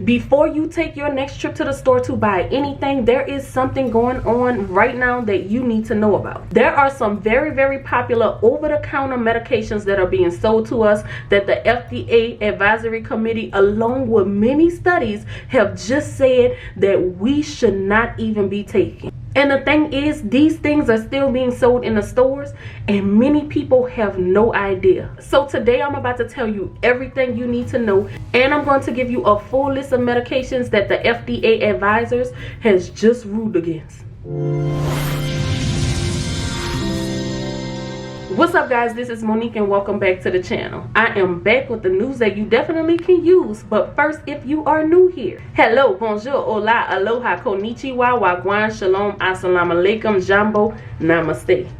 Before you take your next trip to the store to buy anything, there is something going on right now that you need to know about. There are some very popular over-the-counter medications that are being sold to us that the FDA Advisory Committee, along with many studies, have just said that we should not even be taking. And the thing is, these things are still being sold in the stores and many people have no idea. So today I'm about to tell you everything you need to know, and I'm going to give you a full list of medications that the FDA advisors has just ruled against. What's up guys, this is Monique and welcome back to the channel. I am back with the news that you definitely can use, but first, if you are new here, hello, bonjour, hola, aloha, konnichiwa, wagwan, shalom, assalamu alaikum, jambo, namaste.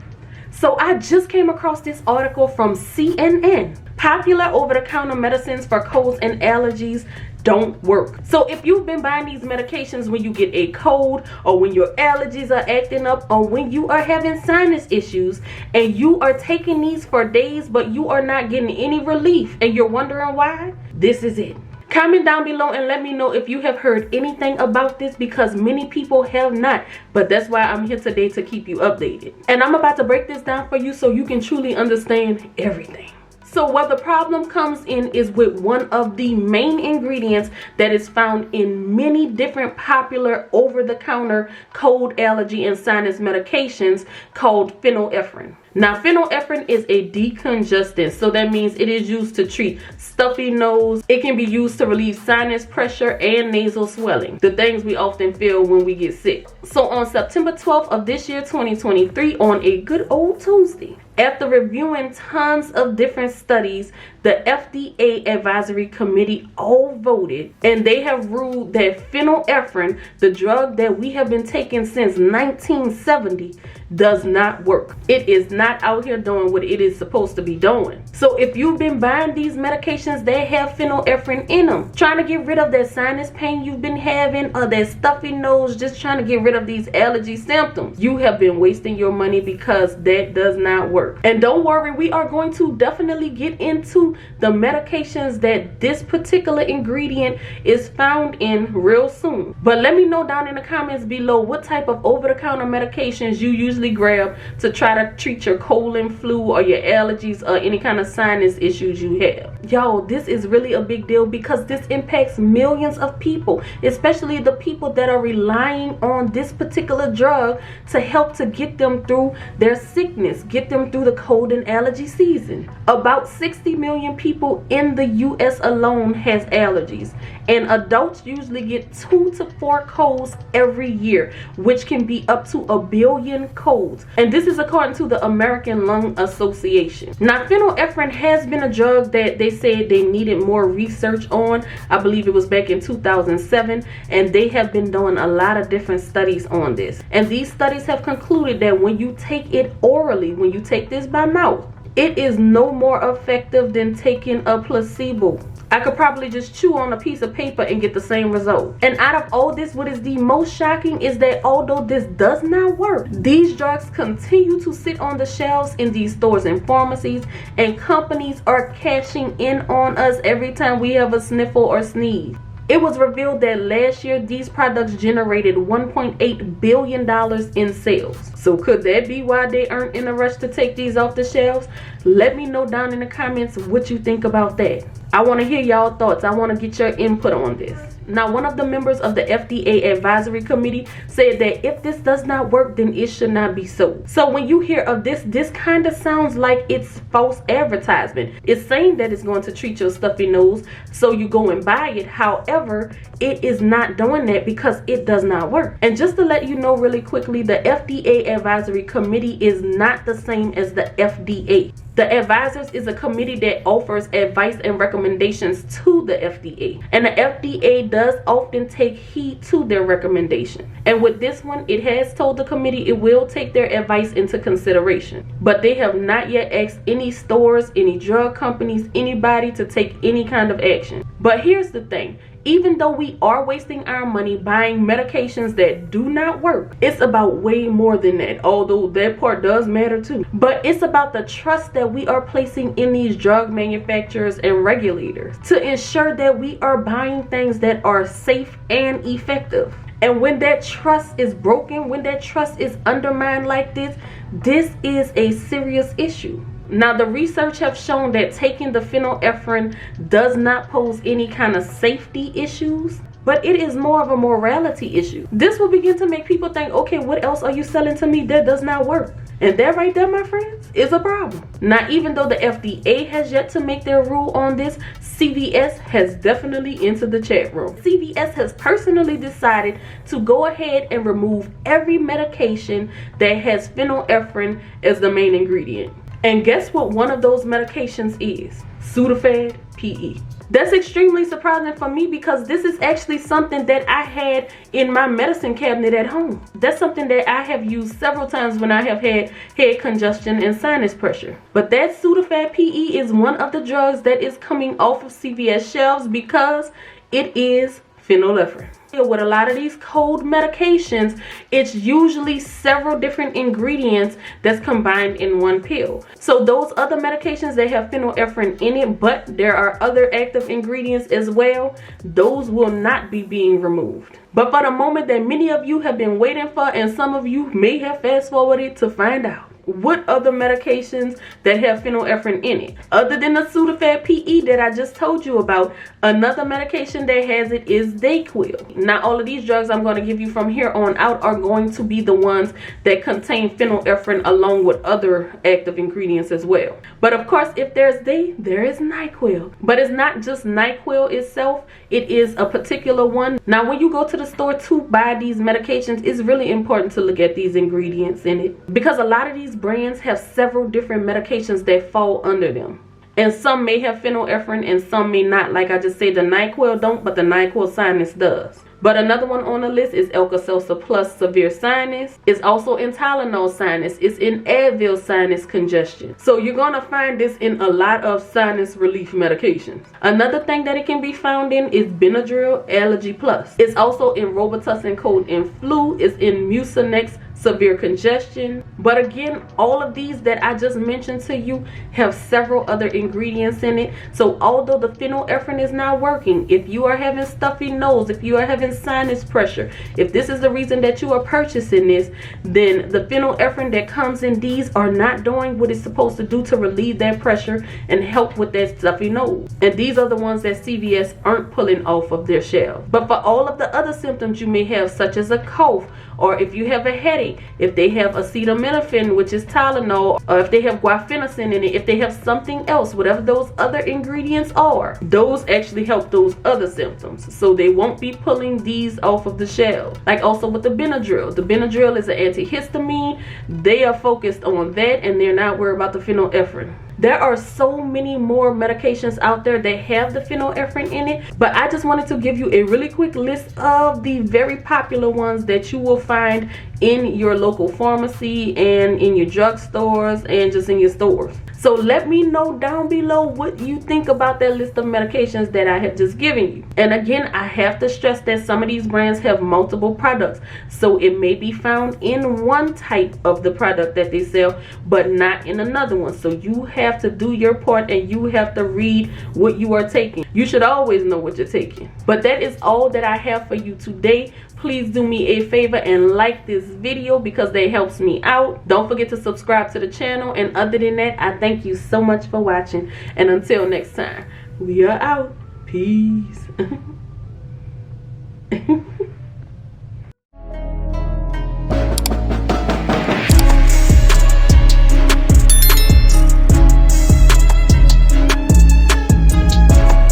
So I just came across this article from CNN. Popular over-the-counter medicines for colds and allergies don't work. So if you've been buying these medications when you get a cold, or when your allergies are acting up, or when you are having sinus issues, and you are taking these for days but you are not getting any relief and you're wondering why, this is it. Comment down below and let me know if you have heard anything about this, because many people have not, but that's why I'm here today, to keep you updated. And I'm about to break this down for you so you can truly understand everything. So where the problem comes in is with one of the main ingredients that is found in many different popular over-the-counter cold, allergy, and sinus medications called phenylephrine. Now, phenylephrine is a decongestant, so that means it is used to treat stuffy nose. It can be used to relieve sinus pressure and nasal swelling, the things we often feel when we get sick. So on September 12th of this year, 2023, on a good old Tuesday, after reviewing tons of different studies, the FDA Advisory Committee all voted, and they have ruled that phenylephrine, the drug that we have been taking since 1970, does not work. It is not out here doing what it is supposed to be doing. So if you've been buying these medications that have phenylephrine in them, trying to get rid of that sinus pain you've been having, or that stuffy nose, just trying to get rid of these allergy symptoms, you have been wasting your money, because that does not work. And don't worry, we are going to definitely get into the medications that this particular ingredient is found in real soon. But let me know down in the comments below what type of over-the-counter medications you usually grab to try to treat your cold and flu, or your allergies, or any kind of sinus issues you have. Yo, this is really a big deal, because this impacts millions of people, especially the people that are relying on this particular drug to help to get them through their sickness, get them through the cold and allergy season. About 60 million people in the US alone has allergies, and adults usually get 2 to 4 colds every year, which can be up to 1 billion colds. And this is according to the American Lung Association. Now, phenylephrine has been a drug that they said they needed more research on. I believe it was back in 2007, and they have been doing a lot of different studies on this. And these studies have concluded that when you take it orally, when you take this by mouth, it is no more effective than taking a placebo. I could probably just chew on a piece of paper and get the same result. And out of all this, what is the most shocking is that although this does not work, these drugs continue to sit on the shelves in these stores and pharmacies, and companies are cashing in on us every time we have a sniffle or sneeze. It was revealed that last year these products generated $1.8 billion in sales. So could that be why they aren't in a rush to take these off the shelves? Let me know down in the comments what you think about that. I want to hear y'all thoughts. I want to get your input on this. Now, one of the members of the FDA Advisory Committee said that if this does not work, then it should not be sold. So when you hear of this kind of sounds like it's false advertisement. It's saying that it's going to treat your stuffy nose, so you go and buy it. However, it is not doing that, because it does not work. And just to let you know really quickly, the FDA Advisory Committee is not the same as the FDA. The advisors is a committee that offers advice and recommendations to the FDA. And the FDA does often take heed to their recommendation. And with this one, it has told the committee it will take their advice into consideration. But they have not yet asked any stores, any drug companies, anybody to take any kind of action. But here's the thing. even though we are wasting our money buying medications that do not work, it's about way more than that, although that part does matter too. But it's about the trust that we are placing in these drug manufacturers and regulators to ensure that we are buying things that are safe and effective. And when that trust is broken, when that trust is undermined like this, this is a serious issue. Now, the research have shown that taking the phenylephrine does not pose any kind of safety issues, but it is more of a morality issue. This will begin to make people think, okay, what else are you selling to me that does not work? And that right there, my friends, is a problem. Now, even though the FDA has yet to make their rule on this, CVS has definitely entered the chat room. CVS has personally decided to go ahead and remove every medication that has phenylephrine as the main ingredient. And guess what one of those medications is? Sudafed PE. That's extremely surprising for me because this is actually something that I had in my medicine cabinet at home. That's something that I have used several times when I have had head congestion and sinus pressure. But that Sudafed PE is one of the drugs that is coming off of CVS shelves because it is phenylephrine. With a lot of these cold medications, it's usually several different ingredients that's combined in one pill. So those other medications that have phenylephrine in it, but there are other active ingredients as well, those will not be being removed. But for the moment that many of you have been waiting for, and some of you may have fast forwarded to find out, what other medications that have phenylephrine in it other than the Sudafed PE that I just told you about? Another medication that has it is Dayquil. Now, all of these drugs I'm going to give you from here on out are going to be the ones that contain phenylephrine along with other active ingredients as well. But of course, if there's there is NyQuil. But it's not just NyQuil itself, it is a particular one. Now, when you go to the store to buy these medications, it's really important to look at these ingredients in it, because a lot of these brands have several different medications that fall under them. And some may have phenylephrine and some may not. Like I just said, the NyQuil don't, but the NyQuil Sinus does. But another one on the list is Alka-Seltzer Plus Severe Sinus. It's also in Tylenol Sinus. It's in Advil Sinus Congestion. So you're going to find this in a lot of sinus relief medications. Another thing that it can be found in is Benadryl Allergy Plus. It's also in Robitussin Cold and Flu. It's in Mucinex Severe Congestion. But again, all of these that I just mentioned to you have several other ingredients in it. So although the phenylephrine is not working, if you are having stuffy nose, if you are having sinus pressure, if this is the reason that you are purchasing this, then the phenylephrine that comes in these are not doing what it's supposed to do to relieve that pressure and help with that stuffy nose. And these are the ones that CVS aren't pulling off of their shelves. But for all of the other symptoms you may have, such as a cough, or if you have a headache, if they have acetaminophen, which is Tylenol, or if they have guaifenesin in it, if they have something else, whatever those other ingredients are, those actually help those other symptoms. So they won't be pulling these off of the shelf. Like also with the Benadryl. The Benadryl is an antihistamine. They are focused on that and they're not worried about the phenylephrine. There are so many more medications out there that have the phenylephrine in it, but I just wanted to give you a really quick list of the very popular ones that you will find in your local pharmacy and in your drugstores and just in your stores. So let me know down below what you think about that list of medications that I have just given you. And again, I have to stress that some of these brands have multiple products. So it may be found in one type of the product that they sell, but not in another one. So you have to do your part and you have to read what you are taking. You should always know what you're taking. But that is all that I have for you today. Please do me a favor and like this video because that helps me out. Don't forget to subscribe to the channel. And other than that, I thank you so much for watching. And until next time, we are out. Peace.